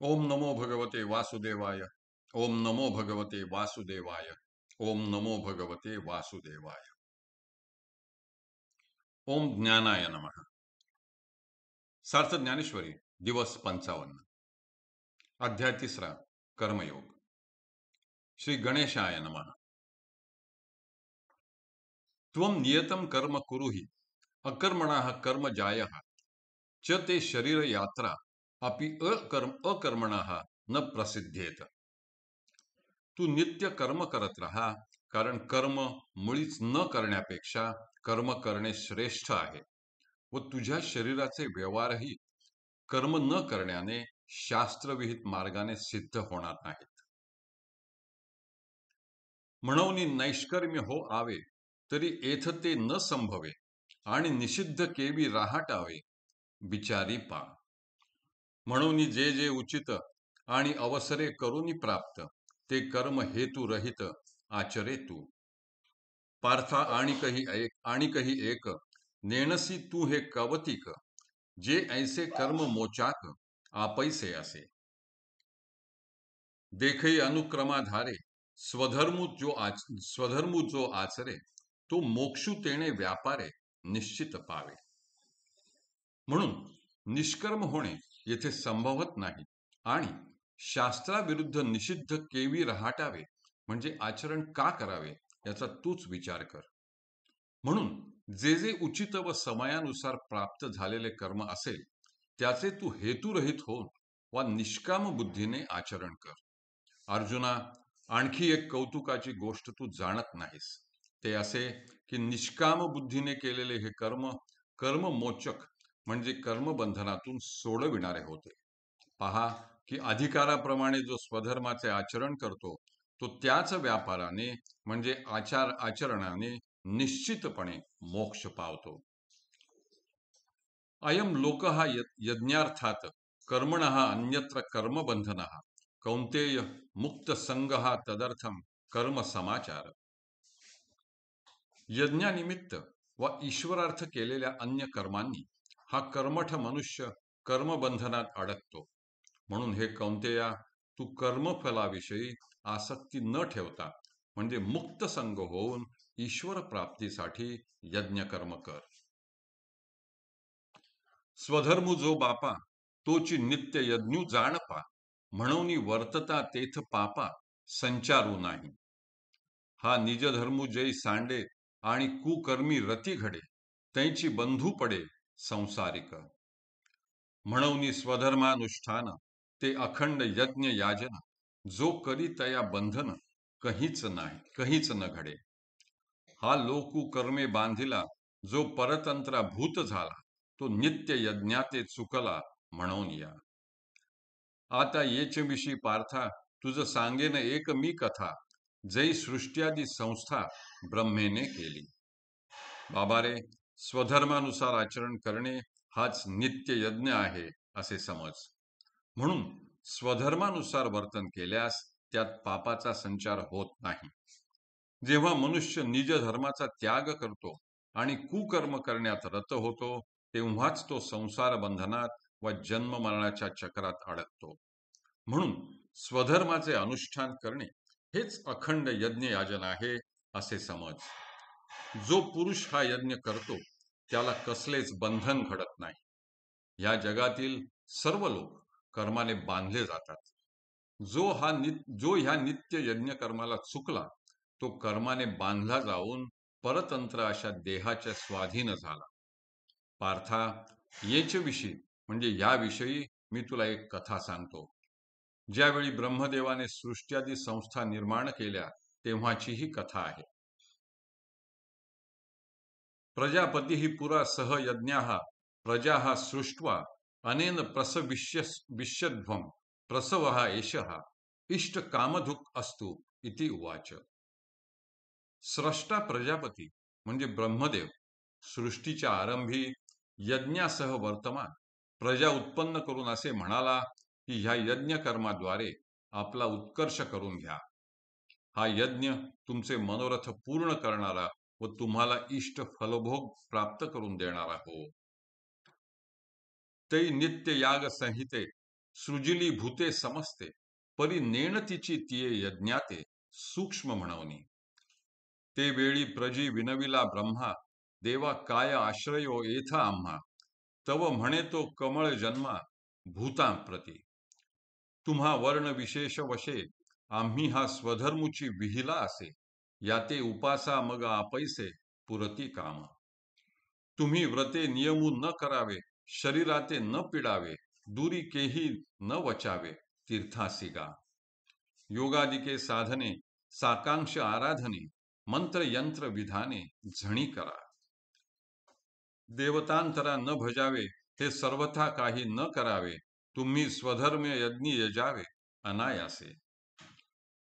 ओम नमो भगवते वासुदेवाय। ओम नमो भगवते वासुदेवाय। ओम नमो भगवते वासुदेवाय। ओम ज्ञानाय नमः। सार्थ ज्ञानेश्वरी दिवस 55 अध्याय 3 कर्मयोग। श्री गणेशाय नमः। त्वं नियतं कर्म कुरुहि अकर्मणः कर्म जायः च ते शरीर यात्रा अपि अकर्मणः न प्रसिद्धेत। तू नित्य कर्म करत राहा, कारण कर्म मुळीच न करण्यापेक्षा कर्म करणे श्रेष्ठ आहे व तुझ्या शरीराचे व्यवहारही कर्म न करण्याने शास्त्रविहित मार्गाने सिद्ध होणार नाहीत। म्हणून नैष्कर्म्य हो आवे तरी येथ ते न संभवे आणि निषिद्ध केवी राहाटावे विचारी पा। म्हणून जे जे उचित आणि अवसरे करूनी प्राप्त ते कर्म हेतु रहित आचरे तू। पार्था आणि कही एक नेणसी तू हे कवतिक जे ऐसे कर्म मोचाक आपैसे असे। देखई अनुक्रमाधारे स्वधर्मु जो आचरे तो मोक्षु तेणे व्यापारे निश्चित पावे। म्हणून निष्कर्म होणे येथे संभवत नाही आणि शास्त्राविरुद्ध निषिद्ध केवी रहाटावे म्हणजे आचरण का करावे याचा तूच विचार कर। म्हणून जे जे उचित व समयानुसार प्राप्त झालेले कर्म असेल त्याचे तू हेतुरहित होऊन वा निष्काम बुद्धीने आचरण कर। अर्जुना, आणखी एक कौतुकाची गोष्ट तू जाणत नाहीस, ते असे की निष्काम बुद्धीने केलेले हे कर्म कर्ममोचक म्हणजे कर्मबंधनातून सोडविणारे होते। पहा की अधिकाराप्रमाणे जो स्वधर्माचे आचरण करतो तो त्याच व्यापाराने म्हणजे आचरणाने निश्चितपणे मोक्ष पावतो। अयम लोकः यज्ञार्थात कर्मणः अन्यत्र कर्मबंधनः कौंतेय मुक्त संगः तदर्थम कर्म समाचार। यज्ञानिमित्त व ईश्वरार्थ केलेल्या अन्य कर्मांनी हा कर्मठ मनुष्य कर्मबंधनात अडकतो। म्हणून हे कौंतेया, तू कर्मफलाविषयी आसक्ती न ठेवता म्हणजे मुक्त संग होऊन ईश्वर प्राप्तीसाठी यज्ञ कर्म कर। स्वधर्मु जो बापा तोची नित्य यज्ञू जाण पा, म्हणून वर्तता तेथ पापा संचारू नाही। हा निजधर्मू जै सांडे आणि कुकर्मी रती घडे त्यांची बंधू पडे संसारिक। म्हणून स्वधर्मानुष्ठान ते अखंड यज्ञ याजन जो करी तया बंधन कहीच न घडे। हा लोकू कर्मे बांधिला जो परतंत्रा भूत झाला तो नित्य यज्ञाते चुकला म्हणून या। आता येच विषयी पार्था तुझ सांगेन एक मी कथा जै सृष्ट्यादी संस्था ब्रह्मेने केली। बाबा रे, स्वधर्मानुसार आचरण करणे हाच नित्य यज्ञ आहे असे समज। म्हणून स्वधर्मानुसार वर्तन केल्यास त्यात पापाचा संचार होत नाही। जेव्हा मनुष्य निज धर्माचा त्याग करतो आणि कुकर्म करण्यात रत होतो तेव्हाच तो संसार बंधनात व जन्म मरणाच्या चक्रात अडकतो। म्हणून स्वधर्माचे अनुष्ठान करणे हेच अखंड यज्ञ याजन आहे असे समज। जो पुरुष हा यज्ञ करतो त्याला कसलेच बंधन घडत नाही। या जगातील सर्व लोक कर्माने बांधले जातात। जो ह्या नित्य यज्ञ कर्माला चुकला तो कर्माने बांधला जाऊन परतंत्र अशा देहाच्या स्वाधीन झाला। पार्था, येचविषयी म्हणजे याविषयी मी तुला एक कथा सांगतो। ज्यावेळी ब्रह्मदेवाने सृष्ट्यादी संस्था निर्माण केल्या तेव्हाची ही कथा आहे। प्रजापती ही पुरा सह यज्ञाः प्रजाः सृष्ट्वा अनेन विश्यध्वम प्रसवः एषः इष्ट कामधुक असतु इति उवाच। स्रष्टा प्रजापती म्हणजे ब्रह्मदेव सृष्टीच्या आरंभी यज्ञासह वर्तमान प्रजा उत्पन्न करून असे म्हणाला की ह्या यज्ञ कर्माद्वारे आपला उत्कर्ष करून घ्या। हा यज्ञ तुमचे मनोरथ पूर्ण करणारा व तुम्हाला इष्ट फलभोग प्राप्त करून देणारा हो। तै नित्य याग संहिते सृजिली भूते समस्ते, परी नेण तिची तिये यज्ञाते सूक्ष्म म्हणवनी. ते वेळी प्रजी विनविला ब्रह्मा, देवा काय आश्रयो येथा आम्हा, तव म्हणे तो कमळ जन्मा भूतां प्रती. तुम्हा वर्ण विशेष वशे, आम्ही हा स्वधर्मुची विहिला असे, याते उपासा मग आपैसे पुरती काम. तुम्ही व्रते नियमून न करावे, शरीराते न पिडावे, दुरी केही न वचावे, तीर्थासिगा. योगादिके साधने, साकांक्ष आराधने, मंत्र यंत्र विधाने झणी करा. देवतांतरा न भजावे, हे सर्वथा काही न करावे, तुम्ही स्वधर्म यज्ञ यजावे अनायासे.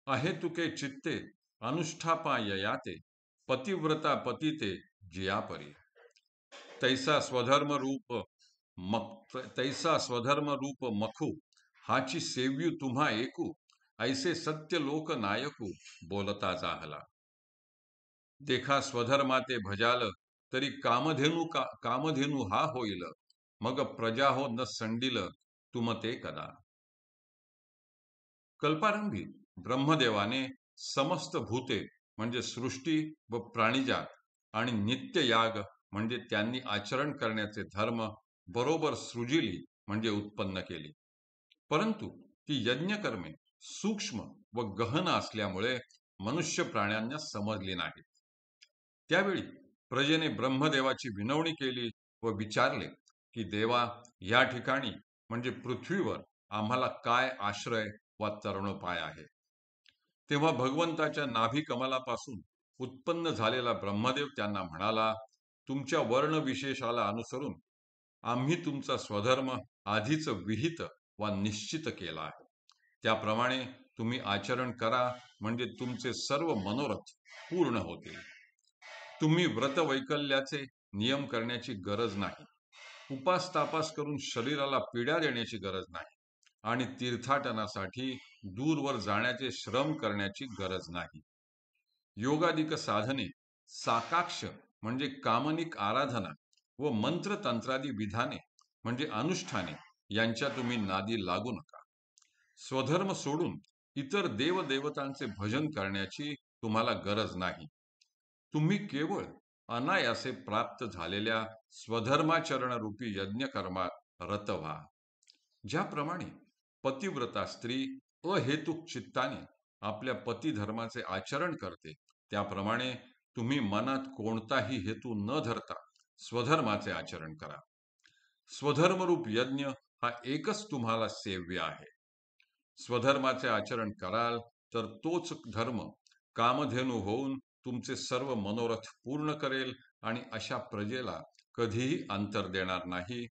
अहेतुके चित्ते अनुष्ठापा ययाते, पतिव्रता पतिते जियापरी. तैसा स्वधर्म रूप तैसा स्वधर्म रूप मखू, हाची सेव्यू तुम्हा एकू, ऐसे सत्य लोक नायकू बोलता जाहला. देखा स्वधर्माते भजाल, तरी कामधेनू हा होईल, मग प्रजा हो न संडील तुमते कदा. कल्पारंभी ब्रह्मदेवाने समस्त भूते म्हणजे सृष्टी व प्राणीजात आणि नित्ययाग म्हणजे त्यांनी आचरण करण्याचे धर्म बरोबर सृजिली म्हणजे उत्पन्न केली. परंतु ती यज्ञकर्मे सूक्ष्म व गहन असल्यामुळे मनुष्य प्राण्यांना समजली नाहीत. त्यावेळी प्रजेने ब्रह्मदेवाची विनवणी केली व विचारले की देवा, या ठिकाणी म्हणजे पृथ्वीवर आम्हाला काय आश्रय वा तरणोपाय आहे. तेव्हा भगवंताच्या नाभी कमलापासून उत्पन्न झालेला ब्रह्मदेव त्यांना म्हणाला, तुमच्या वर्ण विशेषाला अनुसरून आम्ही तुमचा स्वधर्म आधीच विहित वा निश्चित केला आहे. त्याप्रमाणे तुम्ही आचरण करा, म्हणजे तुमचे सर्व मनोरथ पूर्ण होतील. तुम्ही व्रत वैकल्याचे नियम करण्याची गरज नाही, उपास तापास करून शरीराला पीडा देण्याची गरज नाही, आणि तीर्थाटनासाठी दूरवर जाण्याचे श्रम करण्याची गरज नाही. योगादिक साधने, साकाक्ष म्हणजे कामनिक आराधना व मंत्रतंत्रादी विधाने म्हणजे अनुष्ठाने यांच्या तुम्ही नादी लागू नका. स्वधर्म सोडून इतर देवदेवतांचे भजन करण्याची तुम्हाला गरज नाही. तुम्ही केवळ अनायासे प्राप्त झालेल्या स्वधर्माचरण रूपी यज्ञकर्मात रत व्हा. ज्याप्रमाणे पतिव्रता स्त्री अहेतुक चित्ताने आपल्या पतिधर्माचे आचरण करते, त्याप्रमाणे तुम्ही मनात कोणताही हेतू न धरता स्वधर्माचे आचरण करा. स्वधर्मरूप यज्ञ हा एकच तुम्हाला सेव्य आहे. स्वधर्माचे आचरण कराल तर तोच धर्म कामधेनू होऊन तुमचे सर्व मनोरथ पूर्ण करेल आणि अशा प्रजेला कधीही अंतर देणार नाही,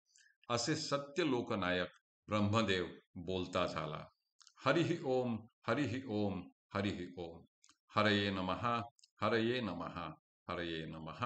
असे सत्य लोकनायक ब्रह्मदेव बोलता झाला. हरिहि ओम, हरिहि ओम, हरिहि ओम. हरये नमः, हरये नमः, हरये नमः.